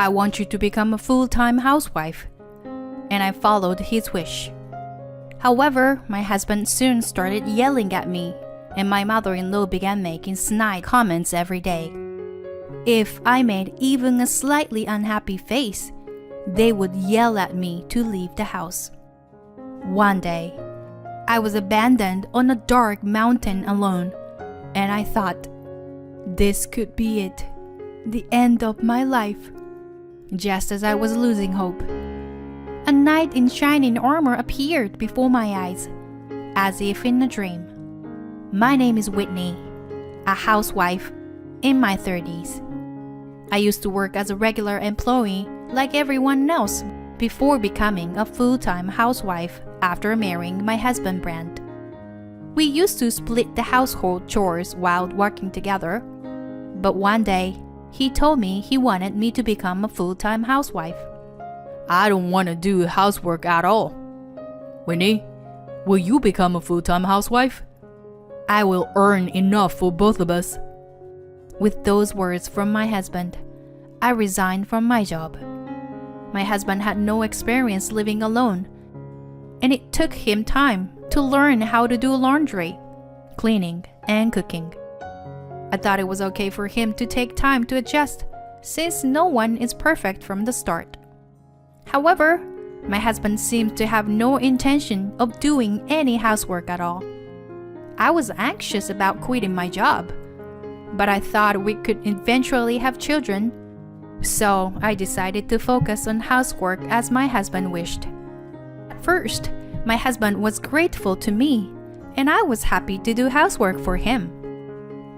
I want you to become a full-time housewife. And I followed his wish. However, my husband soon started yelling at me, and my mother-in-law began making snide comments every day. If I made even a slightly unhappy face, they would yell at me to leave the house. One day, I was abandoned on a dark mountain alone, and I thought, this could be it, the end of my life. Just as I was losing hope, a knight in shining armor appeared before my eyes, as if in a dream. My name is Whitney, a housewife in my 30s. I used to work as a regular employee like everyone else before becoming a full-time housewife after marrying my husband Brent. We used to split the household chores while working together, but one day he told me he wanted me to become a full-time housewife. I don't want to do housework at all. Winnie, will you become a full-time housewife? I will earn enough for both of us. With those words from my husband, I resigned from my job. My husband had no experience living alone, and it took him time to learn how to do laundry, cleaning, and cooking. I thought it was okay for him to take time to adjust, since no one is perfect from the start. However, my husband seemed to have no intention of doing any housework at all. I was anxious about quitting my job, but I thought we could eventually have children, so I decided to focus on housework as my husband wished. At first, my husband was grateful to me, and I was happy to do housework for him.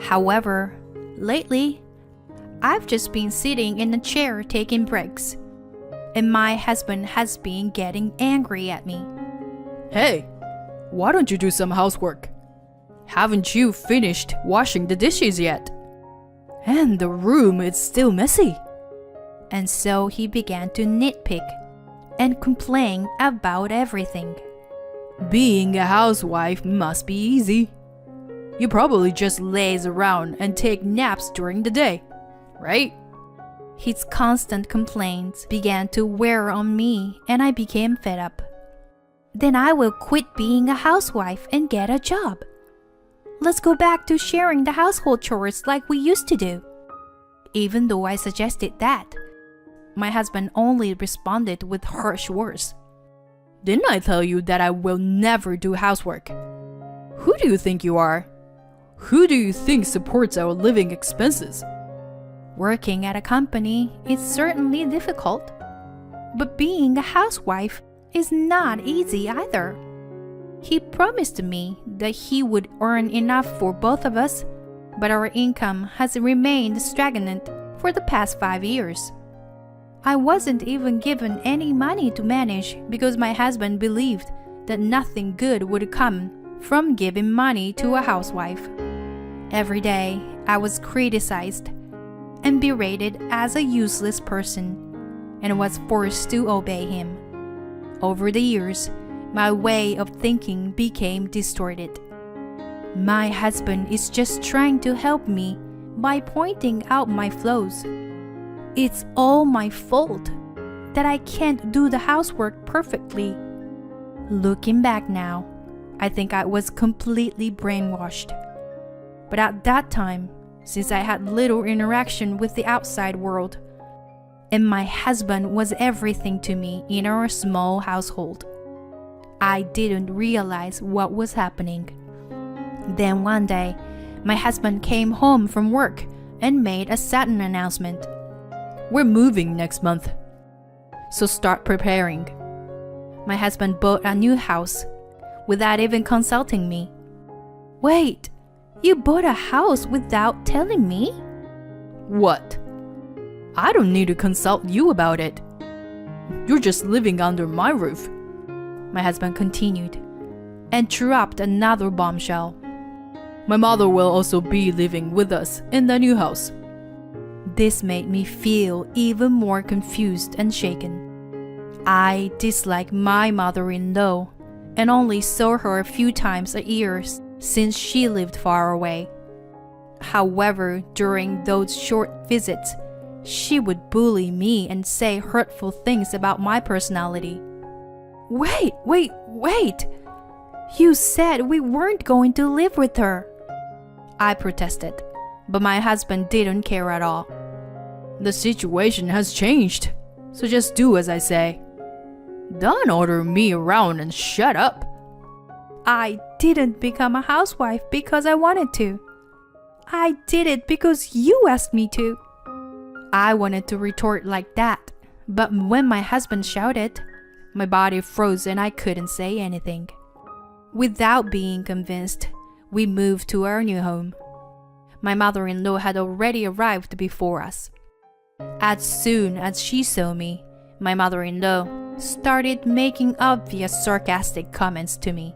However, lately, I've just been sitting in a chair taking breaks, and my husband has been getting angry at me. Hey, why don't you do some housework? Haven't you finished washing the dishes yet? And the room is still messy. And so he began to nitpick and complain about everything. Being a housewife must be easy. You probably just laze around and take naps during the day, right? His constant complaints began to wear on me, and I became fed up. Then I will quit being a housewife and get a job. Let's go back to sharing the household chores like we used to do. Even though I suggested that, my husband only responded with harsh words. Didn't I tell you that I will never do housework? Who do you think you are? Who do you think supports our living expenses? Working at a company is certainly difficult, but being a housewife is not easy either. He promised me that he would earn enough for both of us, but our income has remained stagnant for the past 5 years. I wasn't even given any money to manage because my husband believed that nothing good would come from giving money to a housewife. Every day, I was criticized and berated as a useless person and was forced to obey him. Over the years, my way of thinking became distorted. My husband is just trying to help me by pointing out my flaws. It's all my fault that I can't do the housework perfectly. Looking back now, I think I was completely brainwashed. But at that time, since I had little interaction with the outside world, and my husband was everything to me in our small household, I didn't realize what was happening. Then one day, my husband came home from work and made a sudden announcement. We're moving next month, so start preparing. My husband bought a new house without even consulting me. Wait, you bought a house without telling me? What? I don't need to consult you about it. You're just living under my roof. My husband continued, and dropped another bombshell. My mother will also be living with us in the new house. This made me feel even more confused and shaken. I disliked my mother-in-law and only saw her a few times a year since she lived far away. However, during those short visits, She would bully me and say hurtful things about my personality. Wait! You said we weren't going to live with her. I protested, but my husband didn't care at all. The situation has changed, so just do as I say. Don't order me around and shut up. I didn't become a housewife because I wanted to. I did it because you asked me to. I wanted to retort like that, but when my husband shouted, my body froze and I couldn't say anything. Without being convinced, we moved to our new home. My mother-in-law had already arrived before us. As soon as she saw me, my mother-in-law started making obvious sarcastic comments to me.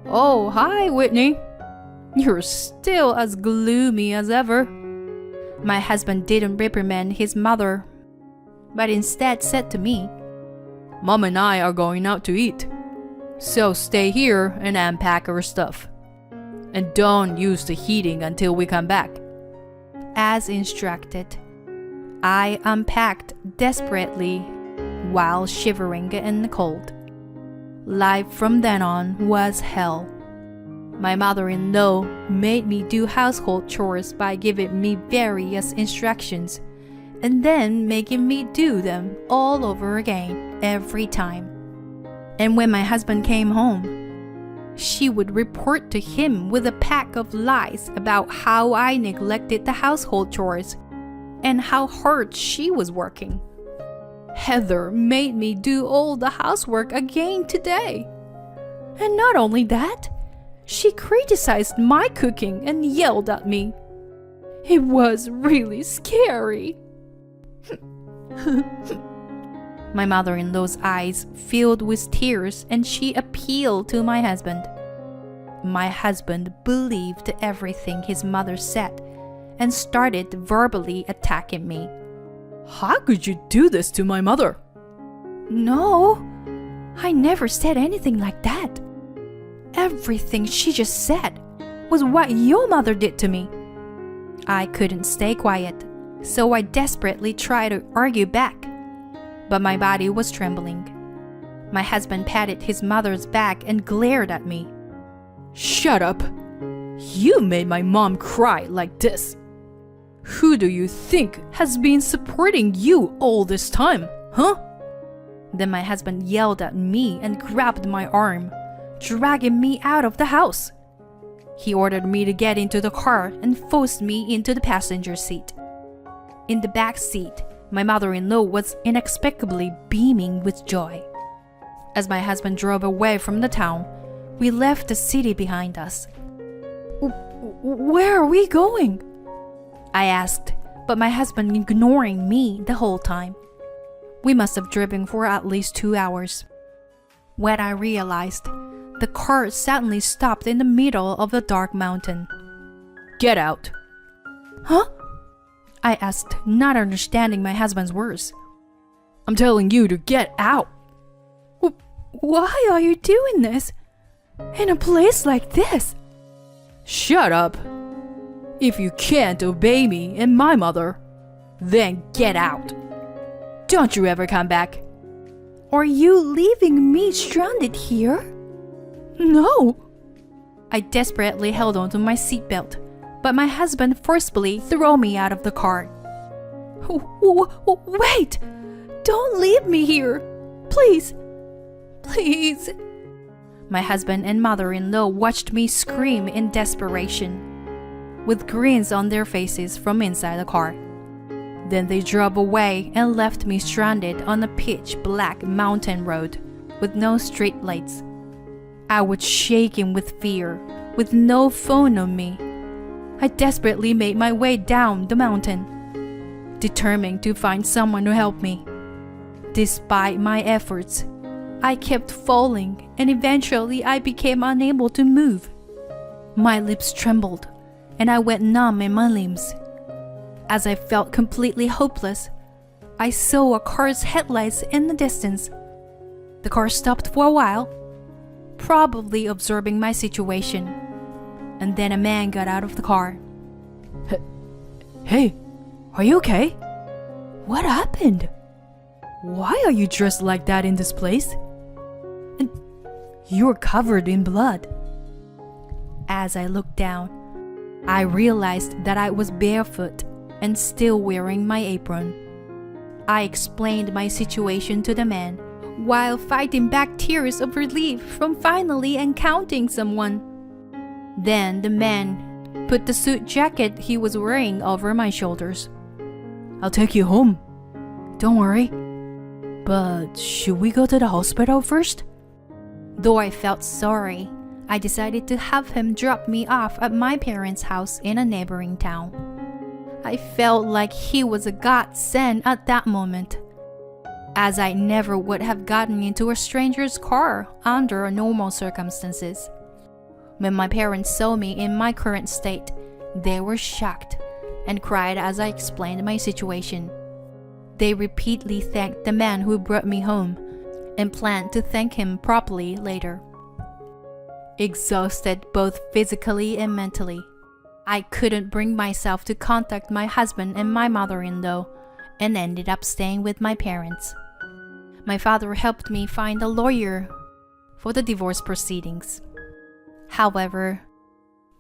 Oh, hi, Whitney. You're still as gloomy as ever. My husband didn't reprimand his mother, but instead said to me, Mom and I are going out to eat, so stay here and unpack our stuff. And don't use the heating until we come back. As instructed, I unpacked desperately while shivering in the cold. Life from then on was hell. My mother-in-law made me do household chores by giving me various instructions and then making me do them all over again every time. And when my husband came home, she would report to him with a pack of lies about how I neglected the household chores and how hard she was working. Heather made me do all the housework again today. And not only that, she criticized my cooking and yelled at me. It was really scary. My mother-in-law's eyes filled with tears and she appealed to my husband. My husband believed everything his mother said and started verbally attacking me. How could you do this to my mother? No, I never said anything like that. Everything she just said was what your mother did to me. I couldn't stay quiet, so I desperately tried to argue back, but my body was trembling. My husband patted his mother's back and glared at me. Shut up! You made my mom cry like this. Who do you think has been supporting you all this time, huh? Then my husband yelled at me and grabbed my arm, dragging me out of the house. He ordered me to get into the car and forced me into the passenger seat. In the back seat, my mother-in-law was inexplicably beaming with joy. As my husband drove away from the town, we left the city behind us. Where are we going? I asked, but my husband ignoring me the whole time. We must have driven for at least 2 hours. When I realized, the car suddenly stopped in the middle of a dark mountain. Get out. Huh? I asked, not understanding my husband's words. I'm telling you to get out. Why are you doing this? In a place like this? Shut up. If you can't obey me and my mother, then get out. Don't you ever come back. Are you leaving me stranded here? No. I desperately held onto my seatbelt, but my husband forcefully threw me out of the car. Wait! Don't leave me here! Please! Please! My husband and mother-in-law watched me scream in desperation, with grins on their faces from inside the car. Then they drove away and left me stranded on a pitch-black mountain road with no street lights. I was shaking with fear, with no phone on me. I desperately made my way down the mountain, determined to find someone to help me. Despite my efforts, I kept falling and eventually I became unable to move. My lips trembled and I went numb in my limbs. As I felt completely hopeless, I saw a car's headlights in the distance. The car stopped for a while, probably observing my situation, and then a man got out of the car. Hey, are you okay? What happened? Why are you dressed like that in this place? And you're covered in blood. As I looked down, I realized that I was barefoot and still wearing my apron. I explained my situation to the man while fighting back tears of relief from finally encountering someone. Then the man put the suit jacket he was wearing over my shoulders. I'll take you home. Don't worry. But should we go to the hospital first? Though I felt sorry, I decided to have him drop me off at my parents' house in a neighboring town. I felt like he was a godsend at that moment, as I never would have gotten into a stranger's car under normal circumstances. When my parents saw me in my current state, they were shocked and cried as I explained my situation. They repeatedly thanked the man who brought me home and planned to thank him properly later. Exhausted both physically and mentally, I couldn't bring myself to contact my husband and my mother-in-law and ended up staying with my parents. My father helped me find a lawyer for the divorce proceedings. However,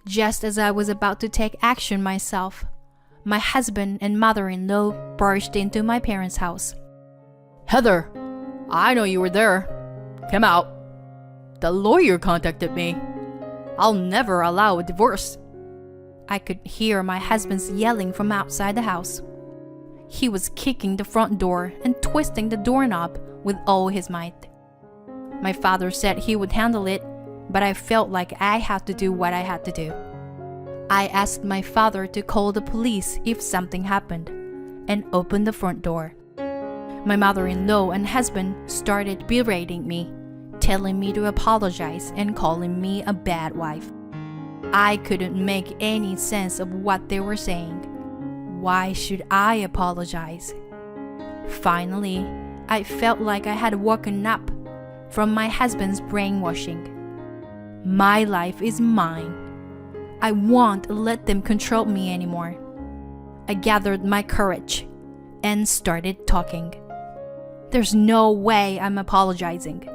just as I was about to take action myself, my husband and mother-in-law barged into my parents' house. Heather, I know you were there. Come out. The lawyer contacted me. I'll never allow a divorce. I could hear my husband's yelling from outside the house. He was kicking the front door and twisting the doorknob with all his might. My father said he would handle it, but I felt like I had to do what I had to do. I asked my father to call the police if something happened, and opened the front door. My mother-in-law and husband started berating me, telling me to apologize and calling me a bad wife. I couldn't make any sense of what they were saying. Why should I apologize? Finally, I felt like I had woken up from my husband's brainwashing. My life is mine. I won't let them control me anymore. I gathered my courage and started talking. There's no way I'm apologizing.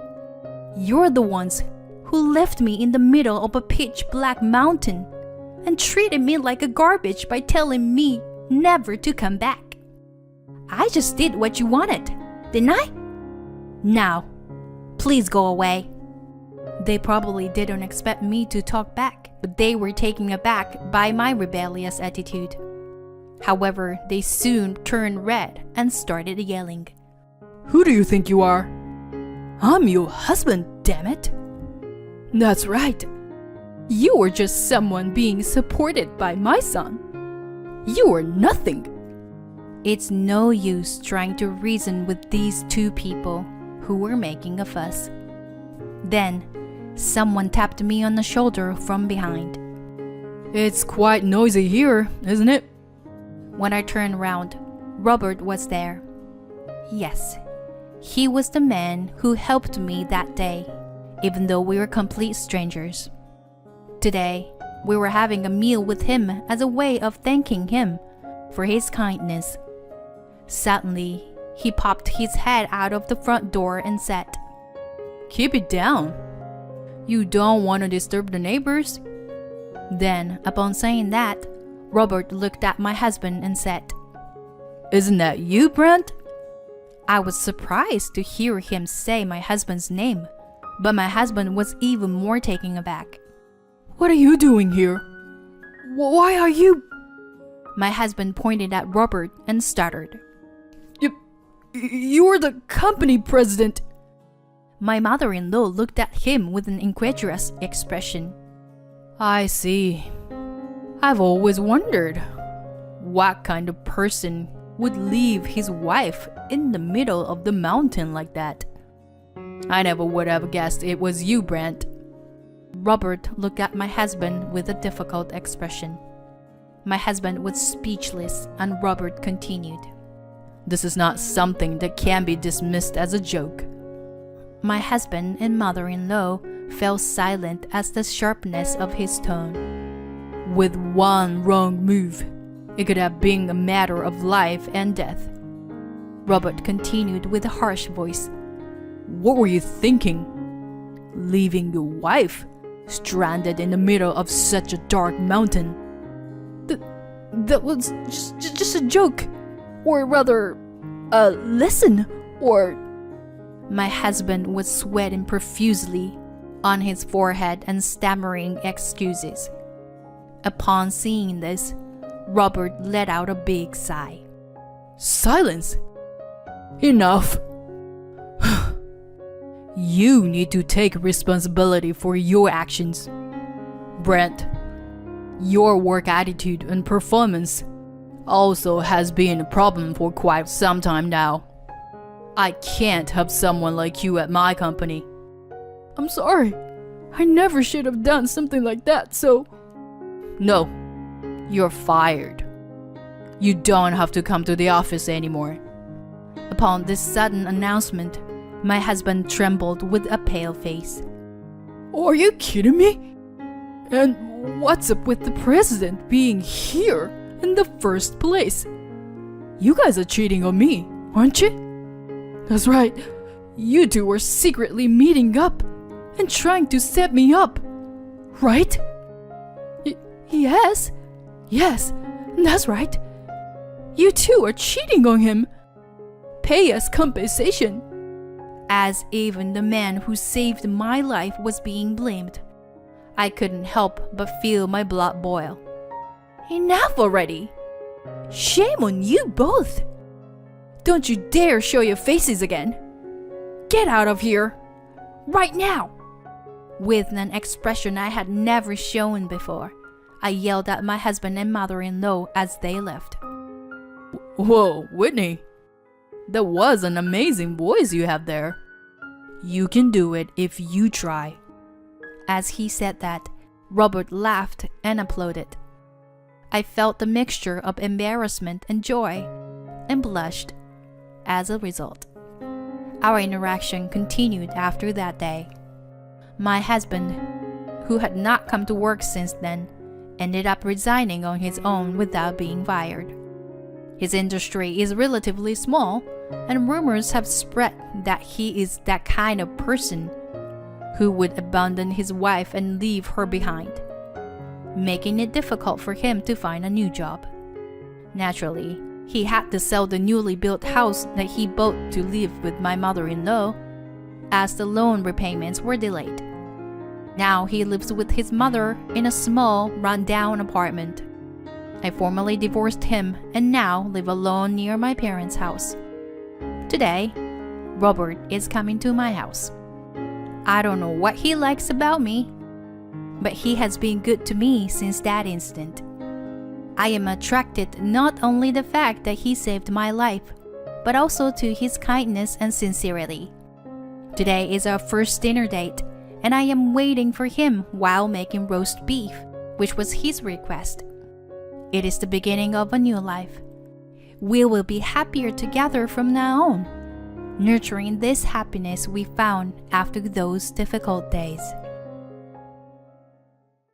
You're the ones who left me in the middle of a pitch black mountain and treated me like a garbage by telling me never to come back. I just did what you wanted, didn't I? Now, please go away. They probably didn't expect me to talk back, but they were taken aback by my rebellious attitude. However, they soon turned red and started yelling. Who do you think you are? I'm your husband, damn it. That's right. You were just someone being supported by my son. You were nothing. It's no use trying to reason with these two people who were making a fuss. Then, someone tapped me on the shoulder from behind. It's quite noisy here, isn't it? When I turned around, Robert was there. Yes, he was the man who helped me that day, even though we were complete strangers. Today, we were having a meal with him as a way of thanking him for his kindness. Suddenly, he popped his head out of the front door and said, Keep it down. You don't want to disturb the neighbors. Then, upon saying that, Robert looked at my husband and said, Isn't that you, Brent? I was surprised to hear him say my husband's name, but my husband was even more taken aback. What are you doing here? Why are you... My husband pointed at Robert and stuttered. You're the company president. My mother-in-law looked at him with an incredulous expression. I see. I've always wondered what kind of person would leave his wife in the middle of the mountain like that. I never would have guessed it was you, Brent. Robert looked at my husband with a difficult expression. My husband was speechless, and Robert continued. This is not something that can be dismissed as a joke. My husband and mother-in-law fell silent at the sharpness of his tone. With one wrong move, it could have been a matter of life and death. Robert continued with a harsh voice. What were you thinking? Leaving your wife stranded in the middle of such a dark mountain? That was just a joke. Or rather, a lesson, or... My husband was sweating profusely on his forehead and stammering excuses. Upon seeing this, Robert let out a big sigh. Silence! Enough! You need to take responsibility for your actions. Brent, your work attitude and performance also has been a problem for quite some time now. I can't have someone like you at my company. I'm sorry. I never should have done something like that, so... No, you're fired. You don't have to come to the office anymore. Upon this sudden announcement, my husband trembled with a pale face. Are you kidding me? And what's up with the president being here in the first place? You guys are cheating on me, aren't you? That's right. You two were secretly meeting up and trying to set me up, right? Yes, that's right. You two are cheating on him. Pay us compensation. As even the man who saved my life was being blamed, I couldn't help but feel my blood boil. Enough already! Shame on you both! Don't you dare show your faces again! Get out of here! Right now! With an expression I had never shown before, I yelled at my husband and mother-in-law as they left. Whoa, Whitney! That was an amazing voice you have there. You can do it if you try. As he said that, Robert laughed and applauded. I felt the mixture of embarrassment and joy, and blushed as a result. Our interaction continued after that day. My husband, who had not come to work since then, ended up resigning on his own without being fired. His industry is relatively small, and rumors have spread that he is that kind of person who would abandon his wife and leave her behind, making it difficult for him to find a new job. Naturally, he had to sell the newly built house that he bought to live with my mother-in-law, as the loan repayments were delayed. Now he lives with his mother in a small, run-down apartment. I formally divorced him and now live alone near my parents' house. Today, Robert is coming to my house. I don't know what he likes about me, but he has been good to me since that instant. I am attracted not only the fact that he saved my life, but also to his kindness and sincerity. Today is our first dinner date, and I am waiting for him while making roast beef, which was his request. It is the beginning of a new life. We will be happier together from now on, nurturing this happiness we found after those difficult days.